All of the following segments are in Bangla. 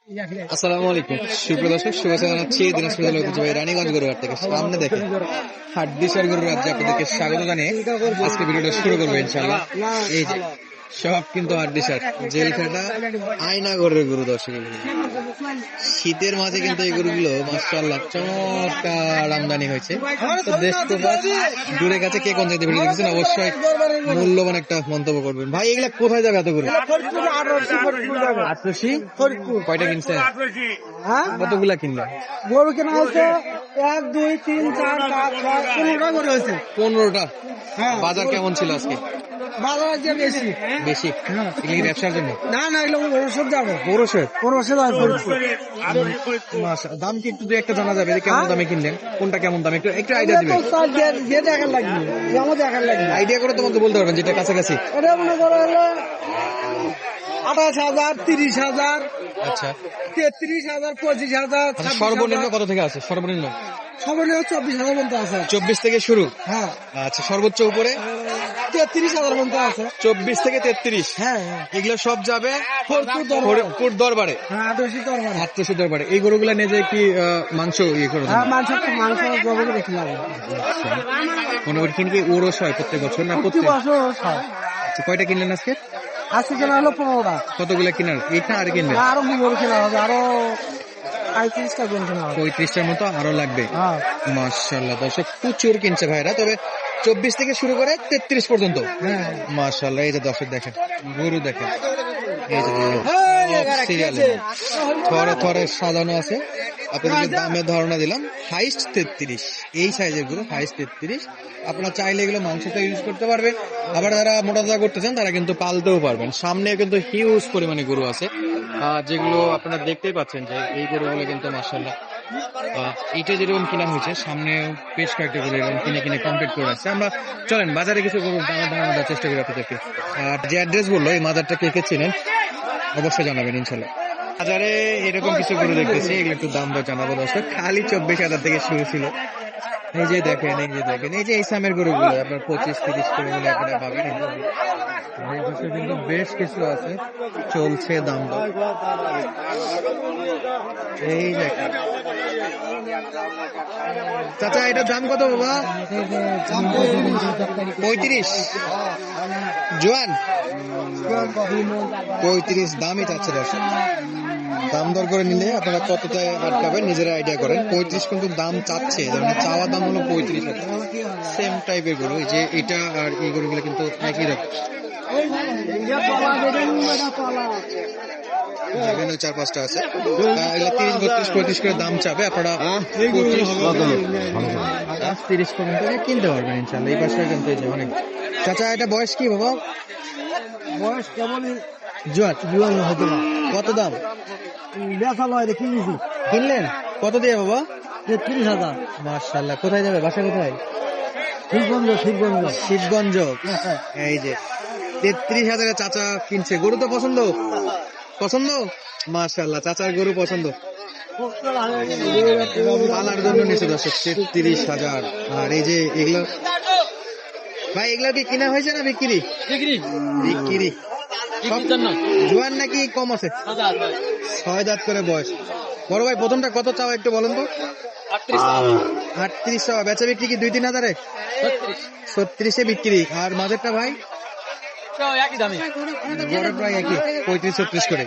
আসসালামু আলাইকুম সুপ্রিয় দর্শক, শুভেচ্ছা জানাচ্ছি দিনাজপুর জেলার ঐতিহ্যবাহী রানীগঞ্জ গরুহাট থেকে। সামনে দেখে হাড্ডিসার গরুর রাজ্যে আপনাদেরকে স্বাগত জানিয়ে আজকে ভিডিওটা শুরু করবো ইনশাআল্লাহ। এই যে সব কিন্তু হাড্ডিসার জেল খাটা আয়না গরুর গরু। দর্শক, শীতের মাঝে কিন্তু এই গরুগুলো মাশাআল্লাহ চমৎকার আমদানি হয়েছে। তো দেশ প্রবাস দূরে কাছে কে কোন জায়গায় ভিডিও দেখছেন অবশ্যই মূল্যবান একটা মন্তব্য করবেন। ভাই এগুলা কোথায় যাবে এত গরু? ৮৮ কয়টা কিনছেন? কতগুলা কিনলেন? গরু কেনা হয়েছে 1 2 3 4 5 6 15টা গরু হয়েছে। 15টা। বাজার কেমন ছিল আজকে? বাজার আজকে বেশি বেশি। এগুলি কি ব্যবসার জন্য? না না, এগুলো ওষুধ যাবে। পৌরসের ওষুধ যাবে ফরিদপুর। দাম কি একটু দু একটা জানা যাবে? কেমন দামে কিনলেন, কোনটা কেমন দাম একটু একটু আইডিয়া দিবেন। যে দেখার লাগবে, যেমন দেখার লাগবে আইডিয়া করে তোমাকে বলতে পারবেন যেটা কাছাকাছি। এটা মনে করো হলো 28,000 30,000। আচ্ছা, 33,000 25,000। সর্বনিম্ন কত থেকে আছে? সর্বনিম্ন 24,000 পর্যন্ত আছে। 24 থেকে শুরু। হ্যাঁ, আচ্ছা, সর্বোচ্চ উপরে 33,000 পর্যন্ত আছে। 24 থেকে 33। হ্যাঁ, এগুলো সব যাবে ফরিদপুর দরবারে। হ্যাঁ, ৮৮ দরবারে। এই গরুগুলা নিয়ে যায় কি মাংস ইয়ে করে? হ্যাঁ, মাংস জবাই দেখলাম। মোটামুটি কিন্তু ওরস হয় প্রত্যেক বছর না? প্রতি বছর হয়। আচ্ছা, কয়টা কিনলেন আজকে? আজকে কেনা হলো 15টা। কতগুলা কিনার? এইটা আর কিনবেন? আরো গরু কেনা হবে, আরো 35টা গরু কেনা হবে। 35টার মতো আরো লাগবে। হ্যাঁ, মাশাআল্লাহ দর্শক, প্রচুর কিনছে ভাইরা। তবে 24 থেকে শুরু করে 33 পর্যন্ত। হ্যাঁ। মাশাআল্লাহ, এই যে দর্শক দেখেন গরু দেখেন, এই যে সিরিয়ালে থরে থরে সাজানো আছে। আপনাদের দামের ধারণা দিলাম। হাইস্ট 33, এই সাইজের গরু হাইস্ট 33। আপনারা চাইলে এগুলো মাংসতে ইউজ করতে পারবেন, আবার যারা মোটা তাজা করতে চান তারা কিন্তু পালতেও পারবেন। সামনে কিন্তু হিউজ পরিমাণে গরু আছে, যেগুলো আপনারা দেখতেই পাচ্ছেন যে এই গরুগুলো কিন্তু মাশাআল্লাহ এটা যেরকম কিনা হয়েছে, সামনে বেশ কয়েকটা গরু এরকম কিনে কমপ্লিট করে আসছে। আমরা চলেন বাজারে কিছু গরু দামের ধারণা দেওয়ার চেষ্টা করি আপনাদেরকে। আর যে অ্যাড্রেস বললো, এই মাজারটা কে কে চিনেন অবশ্যই জানাবেন ইনশাল্লাহ। বাজারে এরকম কিছু গরু দেখতেছি, এগুলো একটু দাম দর জানাবো দর্শক। খালি 24,000 থেকে শুরু ছিল। এই যে দেখেন, এই যে এই সামের গরুগুলো আপনার 25-30 করে হলে আপনারা পাবেন। কিন্তু বেশ কিছু আছে, চলছে দাম দর। এই দেখেন চাচা, এটার দাম কত বাবা? 35 জোয়ান 35 দামই চাচ্ছে দর্শক। দাম দর করে নিলে আপনারা কতটায় আটকাবেন নিজেরা আইডিয়া করেন। 35 কিন্তু দাম চাচ্ছে, মানে চাওয়া দাম হলো 35,000। সেম টাইপের গরু, এই যে এটা আর এই গরুগুলো কিন্তু একই রকম। এখানে 4-5টা আছে, এগুলো 30-32-35 করে দাম চাবে। আপনারা 30 পর্যন্ত কিনতে পারবেন ইনশাল্লাহ। এই পাশে কিন্তু এই যে অনেক। চাচা, এটা বয়স কি বাবা? বয়স কেমন? জোয়ান হতো না। কত দাম? বেচা লয় রে, কিনেছি। কিনলেন কত দিয়ে বাবা? 33,000। মাশাআল্লাহ। কোথায় যাবে? বাসা কোথায়? শিবগঞ্জ। এই যে 33,000 চাচা কিনছে। গরু তো পছন্দ মাশাআল্লাহ, চাচার গরু পছন্দ, পালার জন্য নিচে দর্শক 33,000। আর এই যে এগুলো ভাই, এগুলো কি কিনা হয়েছে না বিক্রি? জোয়ান নাকি কম আছে? 6 দাঁত করে বয়স। বড় ভাই, প্রথমটা কত চাও একটু বলেন তো? 38 চাওয়া। বেচা বিক্রি কি 2-3 হাজারে? 36-এ বিক্রি। আর মাঝেরটা ভাই? প্রায় একই, 35-36 করে।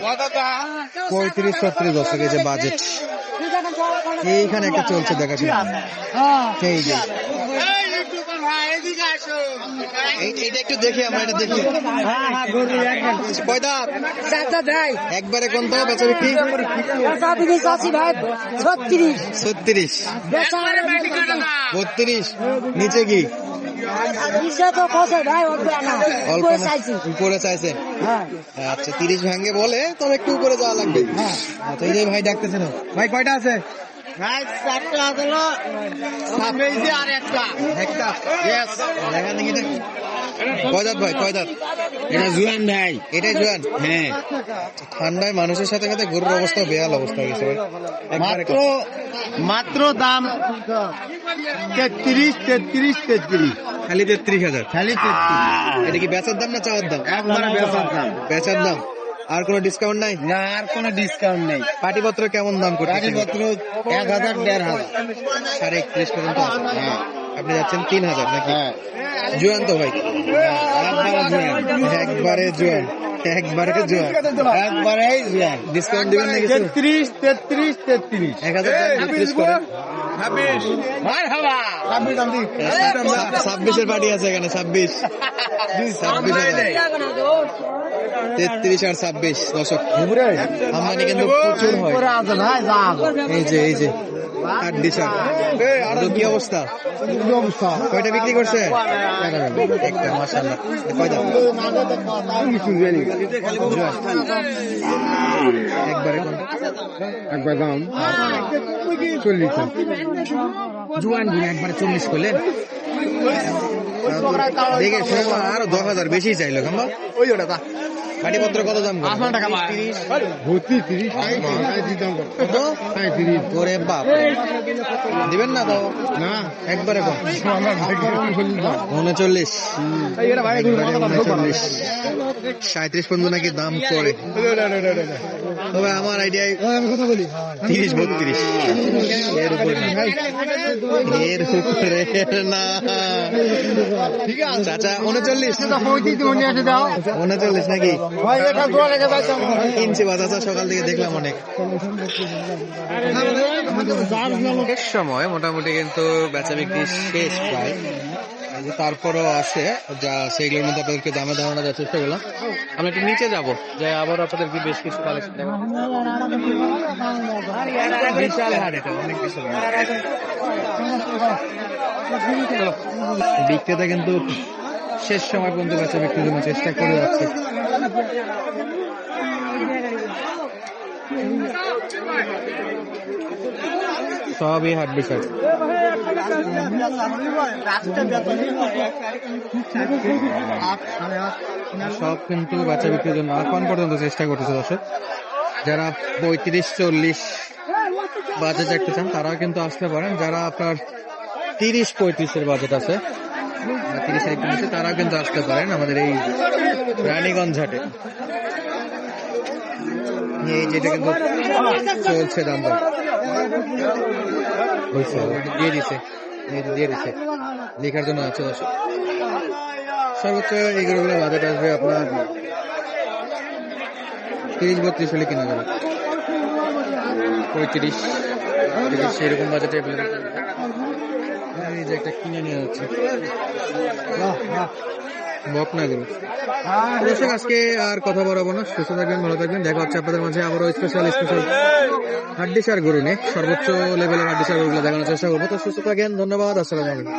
35-36 দর্শক। এই যে বাজেট এইখানে একটা চলছে, দেখা যায়। এই যে এইটা একটু দেখি, আমরা এটা দেখি। কয় দাঁত? একবারে কোন তো বেচা বিক্রি? 36 32 নিচে কি উপরে চাইছে? আচ্ছা, 30 ভাঙে বলে, তবে একটু উপরে যাওয়া লাগবে। আচ্ছা, এই যে ভাই ডাকতেছে না ভাই, কয়টা আছে? একটা। কয় দাঁত ভাই, কয় দাঁত? এটা জুয়ান ভাই। এটাই জোয়ান? হ্যাঁ। ঠান্ডায় মানুষের সাথে সাথে গরুর অবস্থা বেহাল অবস্থা হয়ে গেছে ভাই। মাত্র দাম 33। খালি 33,000? খালি 33। এটা কি বেচার দাম না চাওয়ার দাম? একবারে বেচার দাম। বেচার দাম। আর কোনো ডিসকাউন্ট নাই? না, আর কোনো ডিসকাউন্ট নেই। পাটিপত্র কেমন দাম করতে? গাড়িপত্র 1000, 1500। 31.5 পর্যন্ত আছে। আপনি যাচ্ছেন 3000 নাকি? হ্যাঁ, জোয়ান তো ভাই, একবারে জোয়ান, একবারে জোয়ান, একবারে জোয়ান। একবারেই জোয়ান। ডিসকাউন্ট দিবেন না কিছু? 33, 33, 33। 1000 33 করে। 26-এর পার্টি আছে এখানে, 26 33 আর 26 দর্শক। আমদানি কিন্তু প্রচুর হয়। এই যে হাড্ডিসার কি অবস্থা? কয়টা বিক্রি করছে? একটা, মাশাআল্লাহ। কয়টা? একবারে কোনটা? একবার দাম 40। জোয়ান গুলো একবারে 40 করলেন। দেখে শুনে আরো 10,000 বেশি চাইলো কাম্বা। পাটিপত্র কত দাম? 30। ওরে বাপ, দিবেন না তো? না, একবারে কম। 39, 37 পর্যন্ত নাকি দাম করে। তবে আমার আইডিয়ায় 30-32 এর উপরে না। চাচা 39 নাকি? কিনছি বা চাচা, সকাল থেকে দেখলাম অনেক। শেষ সময় মোটামুটি কিন্তু বেচা বিক্রি শেষ প্রায়। তারপরও আছে যা, সেগুলোর মধ্যে আপনাদেরকে দামে ধারণা দেওয়ার চেষ্টা করলাম। আমরা একটু নিচে যাবো, যে আবার আপনাদেরকে বেশ কিছু কালেকশন দেখাবো। বিশাল হাট এটা, অনেক বিশাল হাট। বিক্রেতা কিন্তু শেষ সময় পর্যন্ত বেচা বিক্রির জন্য চেষ্টা করে যাচ্ছে। সবই হাট বিষয়, সব কিন্তু বাচ্চা বিক্রির জন্য এখন পর্যন্ত চেষ্টা করতেছে দর্শক। যারা 35-40 বাজেট রাখতে চান তারাও কিন্তু আসতে পারেন। যারা আপনার 30-35 বাজেট আছে, 30-এর একটু নিচে, তারাও কিন্তু আসতে পারেন আমাদের এই রানীগঞ্জ হাটে। এই যেটা কিন্তু চলছে দাম দর দিয়ে দিছে, লেখার জন্য আছে দর্শক। সর্বোচ্চ এগুলো বাজেট আসবে আপনার 30-32 হলে কিনা যাবে। 35-30 এরকম বাজেটে এই যে একটা কিনে নিয়ে যাচ্ছে বকনাগুলো। দর্শক আজকে আর কথা বলবো না, সুস্থ থাকবেন, ভালো থাকবেন। দেখা হচ্ছে আপনাদের মাঝে আবারও স্পেশাল হাড্ডিসার গরু নিয়ে, সর্বোচ্চ লেভেলের হাড্ডিসার গরুগুলো দেখানোর চেষ্টা করবো। তো সুস্থ থাকেন, ধন্যবাদ, আসসালামু আলাইকুম।